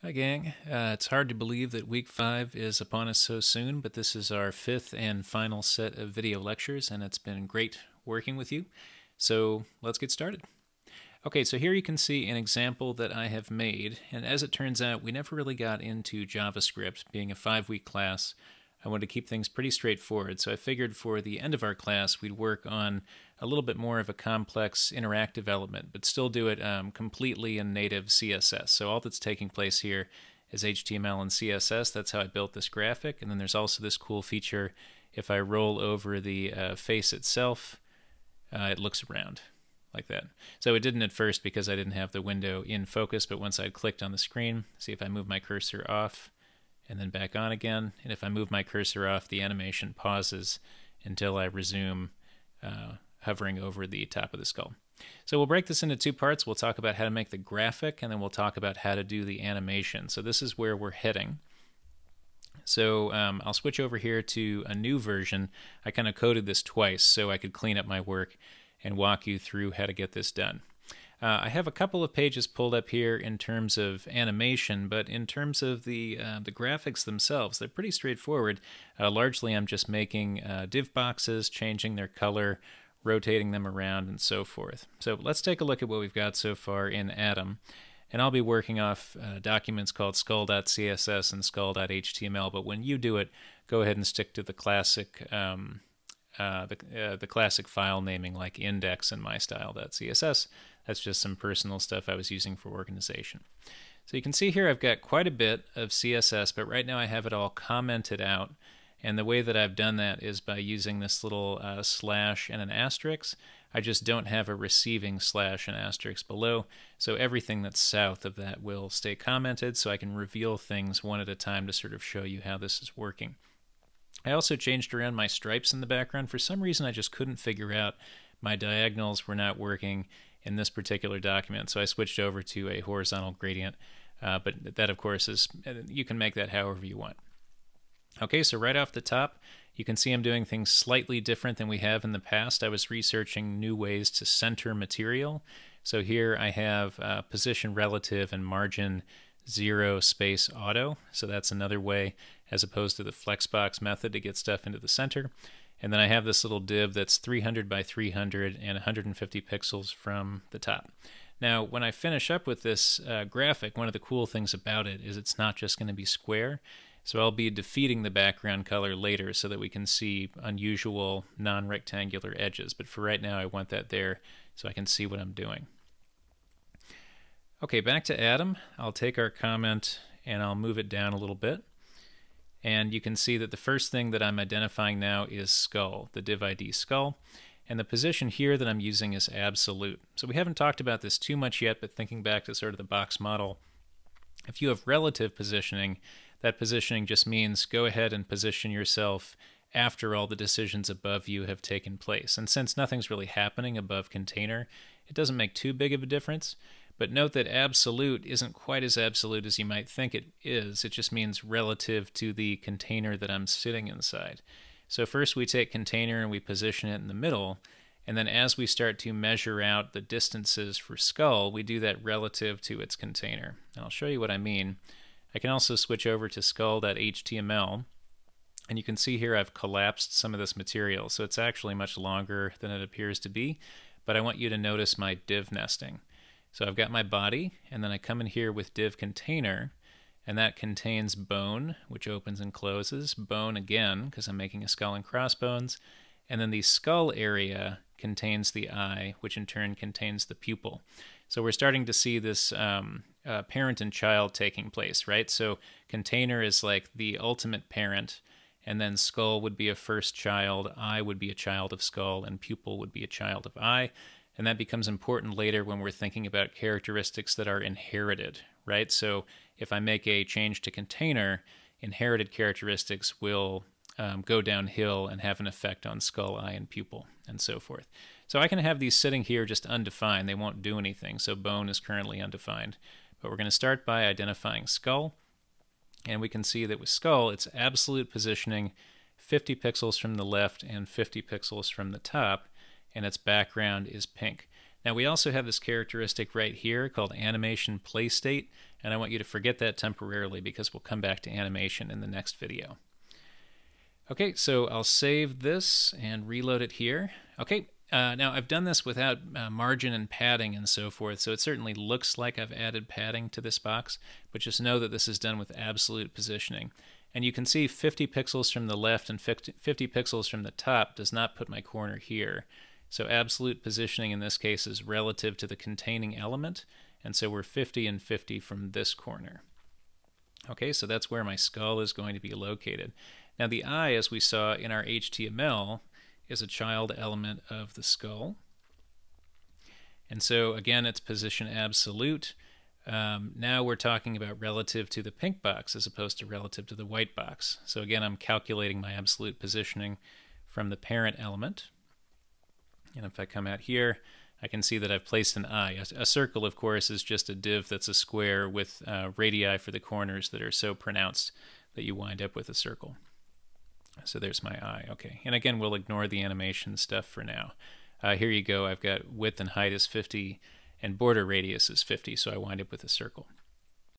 Hi, gang. It's hard to believe that week 5 is upon us so soon, but this is our fifth and final set of video lectures, and it's been great working with you. So let's get started. Okay, so here you can see an example that I have made, and as it turns out, we never really got into JavaScript. Being a 5-week class, I wanted to keep things pretty straightforward, so I figured for the end of our class, we'd work on a little bit more of a complex interactive element, but still do it completely in native CSS. So all that's taking place here is HTML and CSS. That's how I built this graphic. And then there's also this cool feature. If I roll over the face itself, it looks around like that. So it didn't at first because I didn't have the window in focus, but once I'd clicked on the screen, see if I move my cursor off and then back on again, and if I move my cursor off, the animation pauses until I resume hovering over the top of the skull. So we'll break this into two parts. We'll talk about how to make the graphic, and then we'll talk about how to do the animation. So this is where we're heading. So I'll switch over here to a new version. I kind of coded this twice so I could clean up my work and walk you through how to get this done. I have a couple of pages pulled up here in terms of animation, but in terms of the graphics themselves, they're pretty straightforward. Largely, I'm just making div boxes, changing their color, rotating them around, and so forth. So let's take a look at what we've got so far in Atom. And I'll be working off documents called skull.css and skull.html, but when you do it, go ahead and stick to the classic the classic file naming like index and mystyle.css. That's just some personal stuff I was using for organization. So you can see here I've got quite a bit of CSS, but right now I have it all commented out. And the way that I've done that is by using this little slash and an asterisk. I just don't have a receiving slash and asterisk below, so everything that's south of that will stay commented, so I can reveal things one at a time to sort of show you how this is working. I also changed around my stripes in the background. For some reason, I just couldn't figure out my diagonals were not working in this particular document, so I switched over to a horizontal gradient. But that, of course, is you can make that however you want. Okay, so right off the top, you can see I'm doing things slightly different than we have in the past. I was researching new ways to center material. So here I have position relative and margin 0 space auto. So that's another way as opposed to the flexbox method to get stuff into the center. And then I have this little div that's 300 by 300 and 150 pixels from the top. Now, when I finish up with this graphic, one of the cool things about it is it's not just going to be square. So I'll be defeating the background color later so that we can see unusual non-rectangular edges. But for right now, I want that there so I can see what I'm doing. Okay, back to Atom. I'll take our comment and I'll move it down a little bit. And you can see that the first thing that I'm identifying now is skull, the div ID skull. And the position here that I'm using is absolute. So we haven't talked about this too much yet, but thinking back to sort of the box model, if you have relative positioning, that positioning just means go ahead and position yourself after all the decisions above you have taken place. And since nothing's really happening above container, it doesn't make too big of a difference. But note that absolute isn't quite as absolute as you might think it is. It just means relative to the container that I'm sitting inside. So first we take container and we position it in the middle. And then as we start to measure out the distances for skull, we do that relative to its container. And I'll show you what I mean. I can also switch over to skull.html. And you can see here I've collapsed some of this material. So it's actually much longer than it appears to be. But I want you to notice my div nesting. So I've got my body, and then I come in here with div container, and that contains bone, which opens and closes, bone again, because I'm making a skull and crossbones, and then the skull area contains the eye, which in turn contains the pupil. So we're starting to see this parent and child taking place, right? So container is like the ultimate parent, and then skull would be a first child, eye would be a child of skull, and pupil would be a child of eye. And that becomes important later when we're thinking about characteristics that are inherited, right? So if I make a change to container, inherited characteristics will go downhill and have an effect on skull, eye, and pupil, and so forth. So I can have these sitting here just undefined. They won't do anything. So bone is currently undefined. But we're going to start by identifying skull. And we can see that with skull, it's absolute positioning 50 pixels from the left and 50 pixels from the top. And its background is pink. Now we also have this characteristic right here called animation play state, and I want you to forget that temporarily because we'll come back to animation in the next video. Okay, so I'll save this and reload it here. Okay, now I've done this without margin and padding and so forth, so it certainly looks like I've added padding to this box, but just know that this is done with absolute positioning. And you can see 50 pixels from the left and 50 pixels from the top does not put my corner here. So absolute positioning in this case is relative to the containing element, and so we're 50 and 50 from this corner. Okay, so that's where my skull is going to be located. Now the eye, as we saw in our HTML, is a child element of the skull. And so again, it's position absolute. Now we're talking about relative to the pink box as opposed to relative to the white box. So again, I'm calculating my absolute positioning from the parent element. And if I come out here, I can see that I've placed an eye. A circle, of course, is just a div that's a square with radii for the corners that are so pronounced that you wind up with a circle. So there's my eye. Okay, and again, we'll ignore the animation stuff for now. Here you go. I've got width and height is 50, and border radius is 50, so I wind up with a circle.